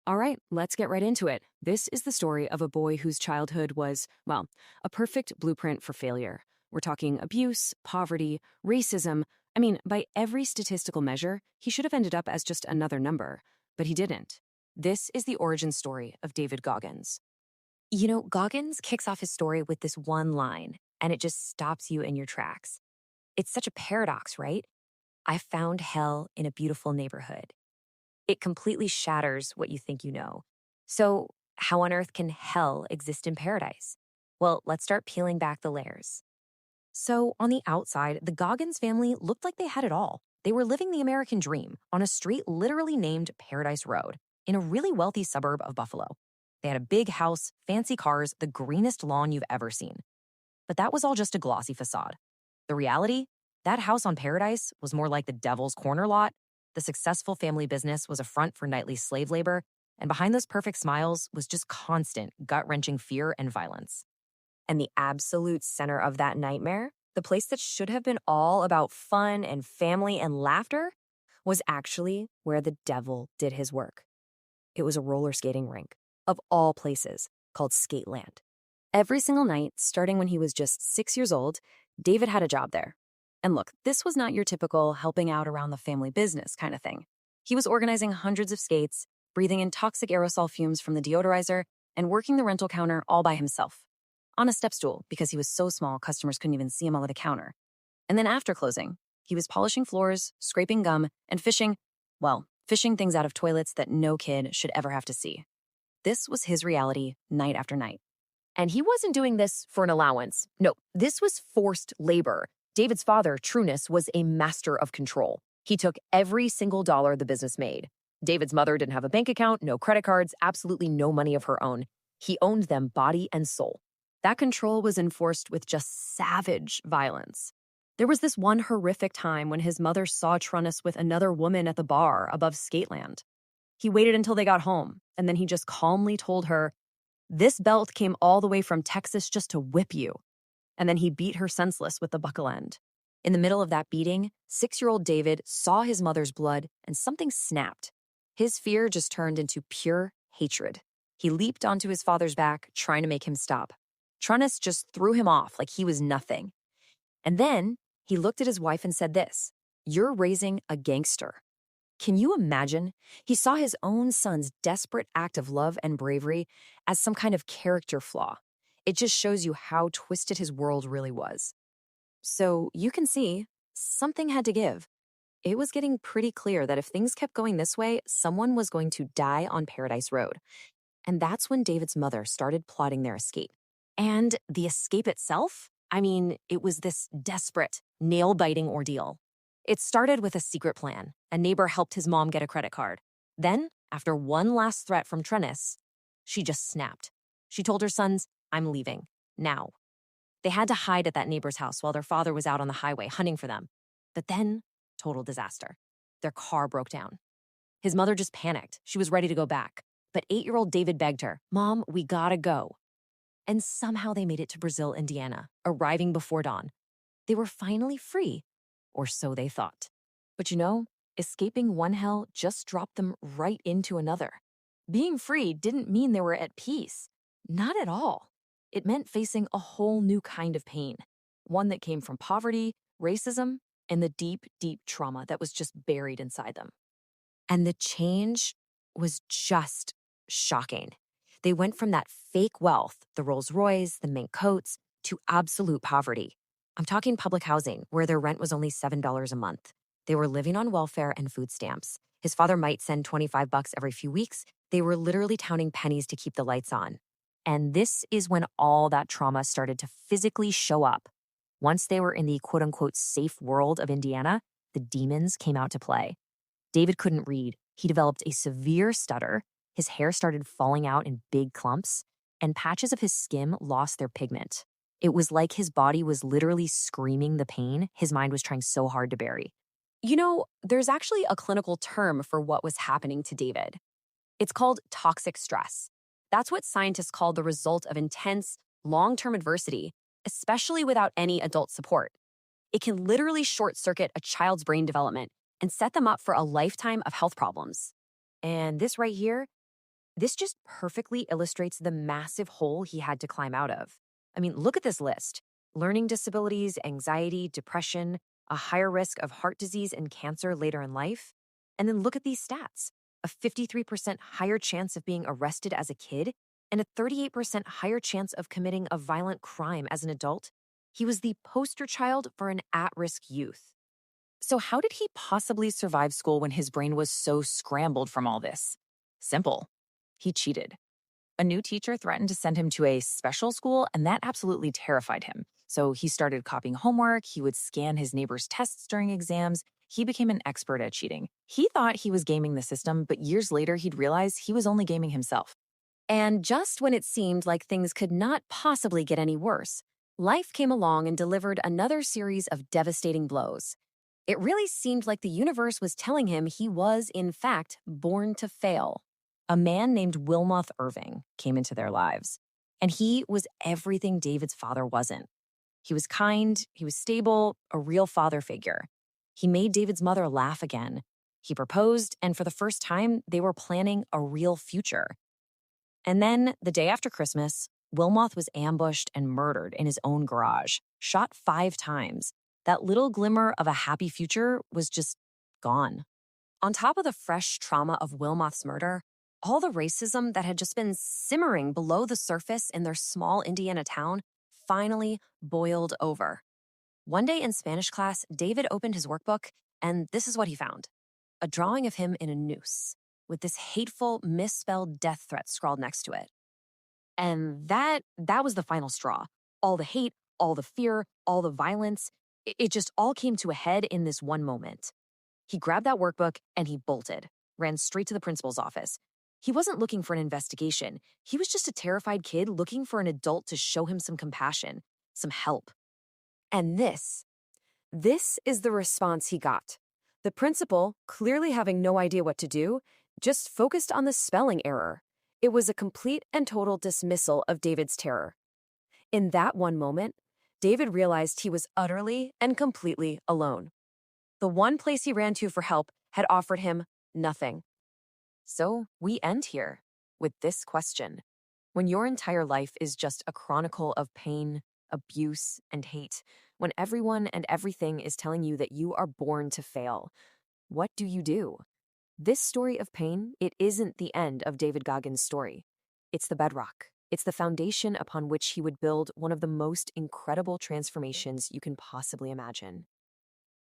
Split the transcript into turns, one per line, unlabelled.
All right, let's get right into it. This is the story of a boy whose childhood was, well, a perfect blueprint for failure. We're talking abuse, poverty, racism. I mean, by every statistical measure, he should have ended up as just another number, but he didn't. This is the origin story of David Goggins.
Goggins kicks off his story with this one line, and it just stops you in your tracks. It's such a paradox, right? I found hell in a beautiful neighborhood. It completely shatters what you think you know. So, how on earth can hell exist in paradise? Well, let's start peeling back the layers. So, on the outside, the Goggins family looked like they had it all. They were living the American dream on a street literally named Paradise Road in a really wealthy suburb of Buffalo. They had a big house, fancy cars, the greenest lawn you've ever seen. But that was all just a glossy facade. The reality? That house on Paradise was more like the devil's corner lot. The successful family business was a front for nightly slave labor, and behind those perfect smiles was just constant, gut wrenching fear and violence. And the absolute center of that nightmare, the place that should have been all about fun and family and laughter, was actually where the devil did his work. It was a roller skating rink, of all places, called Skateland. Every single night, starting when he was just 6 years old, David had a job there. And look, this was not your typical helping out around the family business kind of thing. He was organizing hundreds of skates, breathing in toxic aerosol fumes from the deodorizer, and working the rental counter all by himself. On a step stool, because he was so small, customers couldn't even see him over the counter. And then after closing, he was polishing floors, scraping gum, and fishing things out of toilets that no kid should ever have to see. This was his reality night after night. And he wasn't doing this for an allowance. No, this was forced labor. David's father, Trueness, was a master of control. He took every single dollar the business made. David's mother didn't have a bank account, no credit cards, absolutely no money of her own. He owned them body and soul. That control was enforced with just savage violence. There was this one horrific time when his mother saw Trueness with another woman at the bar above Skateland. He waited until they got home, and then he just calmly told her, "This belt came all the way from Texas just to whip you." And then he beat her senseless with the buckle end. In the middle of that beating, 6-year-old David saw his mother's blood and something snapped. His fear just turned into pure hatred. He leaped onto his father's back, trying to make him stop. Trueness just threw him off like he was nothing. And then he looked at his wife and said this, "You're raising a gangster." Can you imagine? He saw his own son's desperate act of love and bravery as some kind of character flaw. It just shows you how twisted his world really was. So you can see, something had to give. It was getting pretty clear that if things kept going this way, someone was going to die on Paradise Road. And that's when David's mother started plotting their escape. And the escape itself? I mean, it was this desperate, nail-biting ordeal. It started with a secret plan. A neighbor helped his mom get a credit card. Then, after one last threat from Trueness, she just snapped. She told her sons, "I'm leaving. Now." They had to hide at that neighbor's house while their father was out on the highway hunting for them. But then, total disaster. Their car broke down. His mother just panicked. She was ready to go back. But 8-year-old David begged her, "Mom, we gotta go." And somehow they made it to Brazil, Indiana, arriving before dawn. They were finally free, or so they thought. But escaping one hell just dropped them right into another. Being free didn't mean they were at peace. Not at all. It meant facing a whole new kind of pain, one that came from poverty, racism, and the deep, deep trauma that was just buried inside them. And the change was just shocking. They went from that fake wealth, the Rolls Royce, the mink coats, to absolute poverty. I'm talking public housing, where their rent was only $7 a month. They were living on welfare and food stamps. His father might send $25 every few weeks. They were literally counting pennies to keep the lights on. And this is when all that trauma started to physically show up. Once they were in the quote-unquote safe world of Indiana, the demons came out to play. David couldn't read. He developed a severe stutter. His hair started falling out in big clumps, and patches of his skin lost their pigment. It was like his body was literally screaming the pain his mind was trying so hard to bury. There's actually a clinical term for what was happening to David. It's called toxic stress. That's what scientists call the result of intense, long-term adversity, especially without any adult support. It can literally short-circuit a child's brain development and set them up for a lifetime of health problems. And this right here, This just perfectly illustrates the massive hole he had to climb out of. I mean, look at this list: learning disabilities, anxiety, depression, a higher risk of heart disease and cancer later in life. And then look at these stats: a 53% higher chance of being arrested as a kid and a 38% higher chance of committing a violent crime as an adult. He was the poster child for an at risk youth. So, how did he possibly survive school when his brain was so scrambled from all this? Simple. He cheated. A new teacher threatened to send him to a special school, and that absolutely terrified him. So he started copying homework, he would scan his neighbors' tests during exams. He became an expert at cheating. He thought he was gaming the system, but years later he'd realize he was only gaming himself. And just when it seemed like things could not possibly get any worse, life came along and delivered another series of devastating blows. It really seemed like the universe was telling him he was, in fact, born to fail. A man named Wilmoth Irving came into their lives, and he was everything David's father wasn't. He was kind, he was stable, a real father figure. He made David's mother laugh again. He proposed, and for the first time, they were planning a real future. And then, the day after Christmas, Wilmoth was ambushed and murdered in his own garage, shot 5 times. That little glimmer of a happy future was just gone. On top of the fresh trauma of Wilmoth's murder, all the racism that had just been simmering below the surface in their small Indiana town finally boiled over. One day in Spanish class, David opened his workbook, and this is what he found: a drawing of him in a noose, with this hateful, misspelled death threat scrawled next to it. And that was the final straw. All the hate, all the fear, all the violence, it just all came to a head in this one moment. He grabbed that workbook and he bolted, ran straight to the principal's office. He wasn't looking for an investigation. He was just a terrified kid looking for an adult to show him some compassion, some help. And this is the response he got. The principal, clearly having no idea what to do, just focused on the spelling error. It was a complete and total dismissal of David's terror. In that one moment, David realized he was utterly and completely alone. The one place he ran to for help had offered him nothing. So we end here with this question: when your entire life is just a chronicle of pain, abuse, and hate, when everyone and everything is telling you that you are born to fail, what do you do? This story of pain, it isn't the end of David Goggins' story. It's the bedrock. It's the foundation upon which he would build one of the most incredible transformations you can possibly imagine.